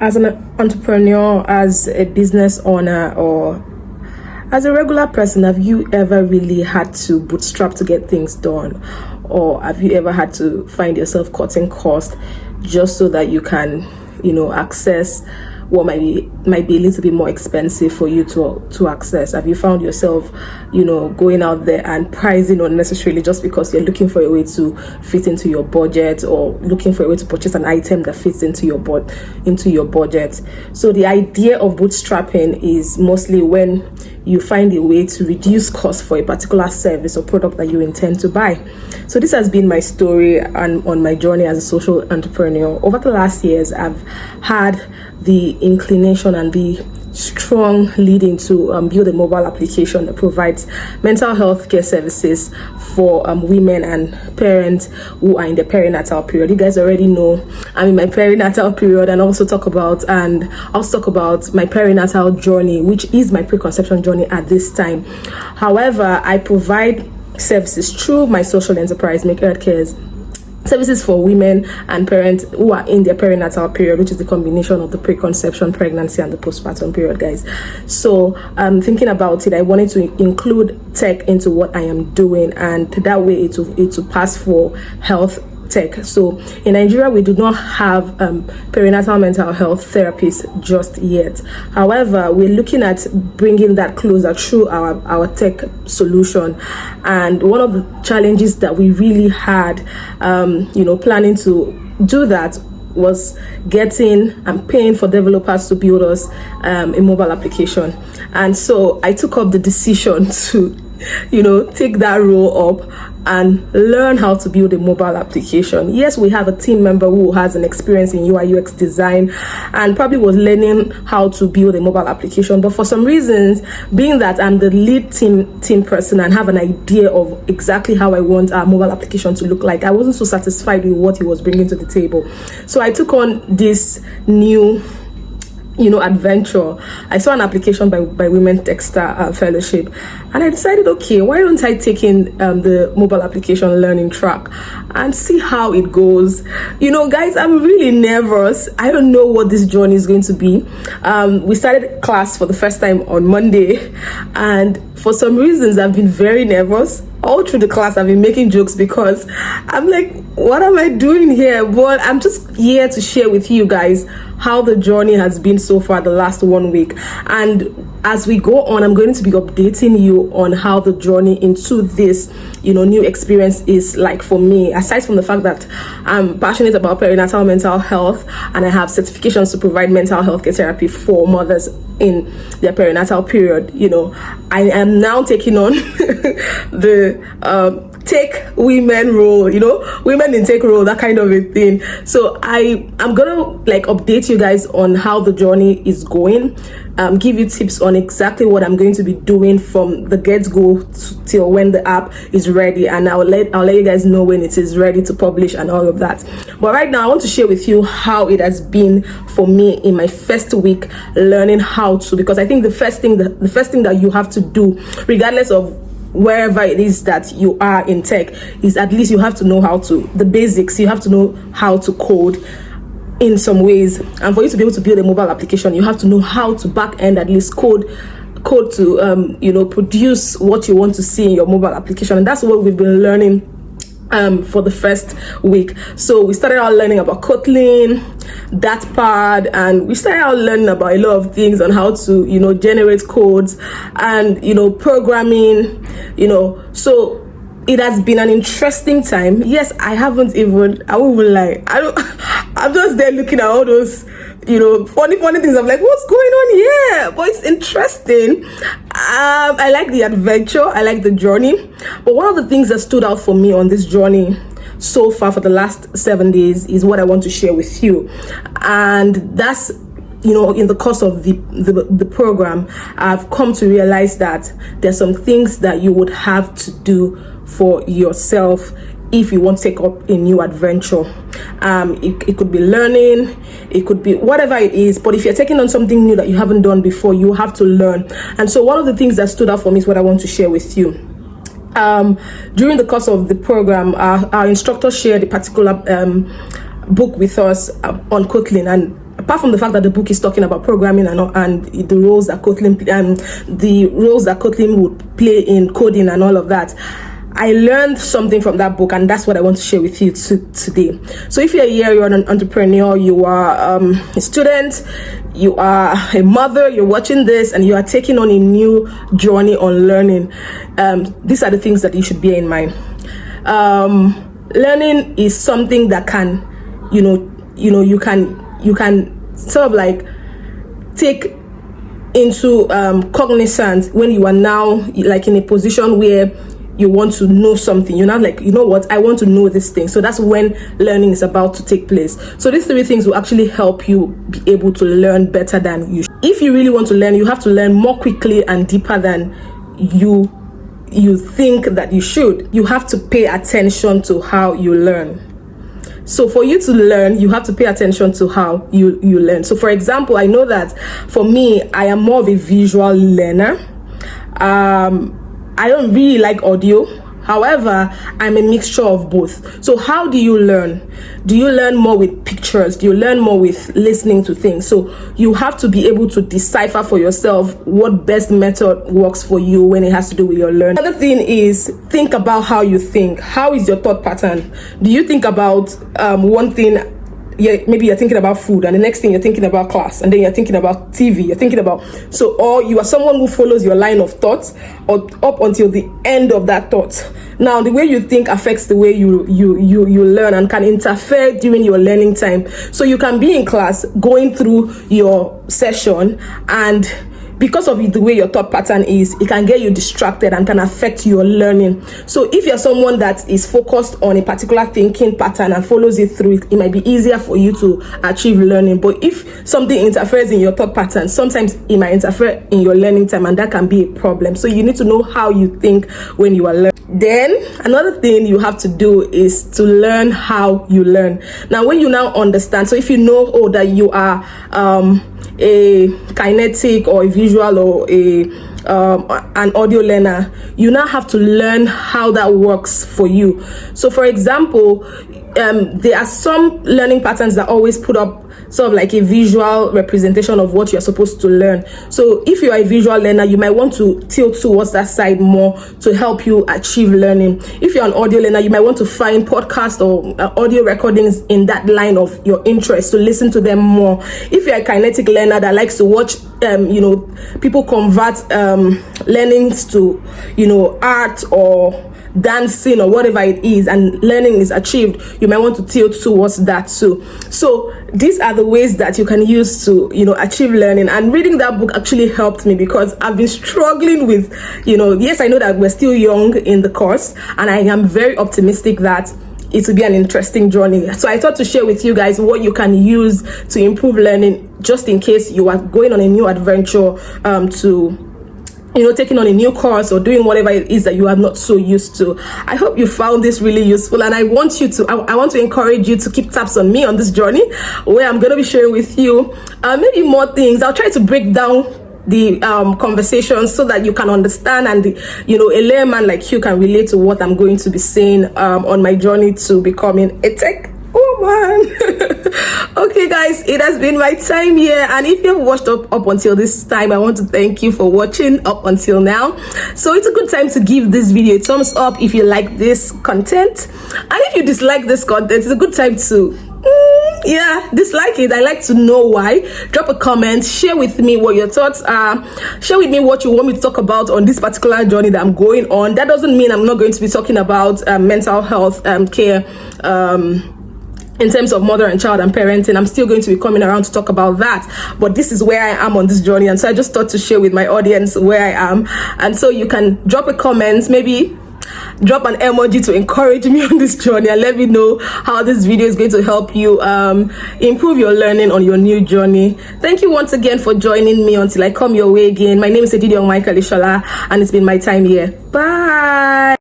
As an entrepreneur, as a business owner, or as a regular person, have you ever really had to bootstrap to get things done? Or have you ever had to find yourself cutting costs just so that you can, access what might be a little bit more expensive for you to access? Have you found yourself, going out there and pricing unnecessarily just because you're looking for a way to fit into your budget, or looking for a way to purchase an item that fits into your budget? So the idea of bootstrapping is mostly when you find a way to reduce costs for a particular service or product that you intend to buy. So this has been my story and on my journey as a social entrepreneur. Over the last years, I've had the inclination and the strong leading to build a mobile application that provides mental health care services for women and parents who are in the perinatal period. You guys already know I'm in my perinatal period, and also talk about my perinatal journey, which is my preconception journey at this time. However, I provide services through my social enterprise, Make Earth Cares, services for women and parents who are in their perinatal period, which is the combination of the preconception, pregnancy, and the postpartum period, guys. So thinking about it, I wanted to include tech into what I am doing, and that way it will pass for health tech. So in Nigeria, we do not have perinatal mental health therapists just yet. However, we're looking at bringing that closer through our tech solution. And one of the challenges that we really had, planning to do that, was getting and paying for developers to build us a mobile application. And so I took up the decision to take that role up and learn how to build a mobile application. Yes, we have a team member who has an experience in UI UX design and probably was learning how to build a mobile application, but for some reasons, being that I'm the lead team person and have an idea of exactly how I want our mobile application to look like, I wasn't so satisfied with what he was bringing to the table. So I took on this new adventure. I saw an application by Women Techstar Fellowship, and I decided, okay, why don't I take in the mobile application learning track and see how it goes. Guys, I'm really nervous. I don't know what this journey is going to be. We started class for the first time on Monday, and for some reasons I've been very nervous. All through the class I've been making jokes because I'm like, what am I doing here? But I'm just here to share with you guys how the journey has been so far the last 1 week. And as we go on, I'm going to be updating you on how the journey into this new experience is like for me. Aside from the fact that I'm passionate about perinatal mental health and I have certifications to provide mental health care therapy for mothers in their perinatal period, I am now taking on the tech women role, women in tech role, that kind of a thing. So I'm gonna update you guys on how the journey is going, give you tips on exactly what I'm going to be doing from the get-go till when the app is ready, and I'll let you guys know when it is ready to publish and all of that. But right now I want to share with you how it has been for me in my first week learning how to, because I think the first thing that you have to do, regardless of wherever it is that you are in tech, is at least you have to know the basics. You have to know how to code in some ways, and for you to be able to build a mobile application, you have to know how to back end at least code to produce what you want to see in your mobile application. And that's what we've been learning for the first week. So we started out learning about Kotlin, that part, and we started out learning about a lot of things on how to generate codes and programming. So it has been an interesting time. Yes, I won't even lie, I'm just there looking at all those funny things. I'm like, what's going on here? But it's interesting. I like the adventure, I like the journey. But one of the things that stood out for me on this journey so far for the last 7 days is what I want to share with you. And that's in the course of the program, I've come to realize that there's some things that you would have to do for yourself if you want to take up a new adventure. It could be learning, it could be whatever it is, but if you're taking on something new that you haven't done before, you have to learn. And so one of the things that stood out for me is what I want to share with you. During the course of the program, our instructor shared a particular book with us on Kotlin, and apart from the fact that the book is talking about programming and the roles that Kotlin would play in coding and all of that, I learned something from that book, and that's what I want to share with you today. So if you're here, you're an entrepreneur, you are a student, you are a mother, you're watching this and you are taking on a new journey on learning, these are the things that you should bear in mind. Learning is something that can, you can sort of like take into cognizance when you are now like in a position where you want to know something. You're not like, you know what, I want to know this thing. So that's when learning is about to take place. So these 3 things will actually help you be able to learn better than you. If you really want to learn, you have to learn more quickly and deeper than you think that you should. You have to pay attention to how you learn. So for you to learn, you have to pay attention to how you learn. So for example, I know that for me, I am more of a visual learner. I don't really like audio. However, I'm a mixture of both. So how do you learn? Do you learn more with pictures? Do you learn more with listening to things? So you have to be able to decipher for yourself what best method works for you when it has to do with your learning. Another thing is, think about how you think. How is your thought pattern? Do you think about one thing? Yeah, maybe you're thinking about food, and the next thing you're thinking about class, and then you're thinking about TV, you're thinking about, or you are someone who follows your line of thought or up until the end of that thought. Now, the way you think affects the way you learn and can interfere during your learning time. So you can be in class going through your session, and because of the way your thought pattern is, it can get you distracted and can affect your learning. So if you're someone that is focused on a particular thinking pattern and follows it through, it might be easier for you to achieve learning. But if something interferes in your thought pattern, sometimes it might interfere in your learning time, and that can be a problem. So you need to know how you think when you are learning. Then another thing you have to do is to learn how you learn. Now, when you now understand, so if you know that you are a kinetic or a visual or an audio learner, you now have to learn how that works for you. So for example, there are some learning patterns that always put up sort of like a visual representation of what you're supposed to learn. So if you are a visual learner, you might want to tilt towards that side more to help you achieve learning. If you're an audio learner, you might want to find podcasts or audio recordings in that line of your interest to listen to them more. If you're a kinetic learner that likes to watch people convert learnings to art or dancing or whatever it is, and learning is achieved, you might want to tilt towards that too. So these are the ways that you can use to achieve learning. And reading that book actually helped me, because I've been struggling with yes, I know that we're still young in the course, and I am very optimistic that it will be an interesting journey. So I thought to share with you guys what you can use to improve learning, just in case you are going on a new adventure, to taking on a new course or doing whatever it is that you are not so used to. I hope you found this really useful, and I want to encourage you to keep tabs on me on this journey, where I'm going to be sharing with you maybe more things. I'll try to break down the conversations so that you can understand, and a layman like you can relate to what I'm going to be saying on my journey to becoming a tech woman. Okay guys, it has been my time here, and if you've watched up until this time, I want to thank you for watching up until now. So it's a good time to give this video a thumbs up if you like this content, and if you dislike this content, it's a good time to dislike it. I like to know why. Drop a comment, share with me what your thoughts are, share with me what you want me to talk about on this particular journey that I'm going on. That doesn't mean I'm not going to be talking about mental health care in terms of mother and child and parenting. I'm still going to be coming around to talk about that, but this is where I am on this journey, and so I just thought to share with my audience where I am. And so you can drop a comment, maybe drop an emoji to encourage me on this journey, and let me know how this video is going to help you improve your learning on your new journey. Thank you once again for joining me until I come your way again. My name is Edidiong Michael Ishola, and it's been my time here. Bye.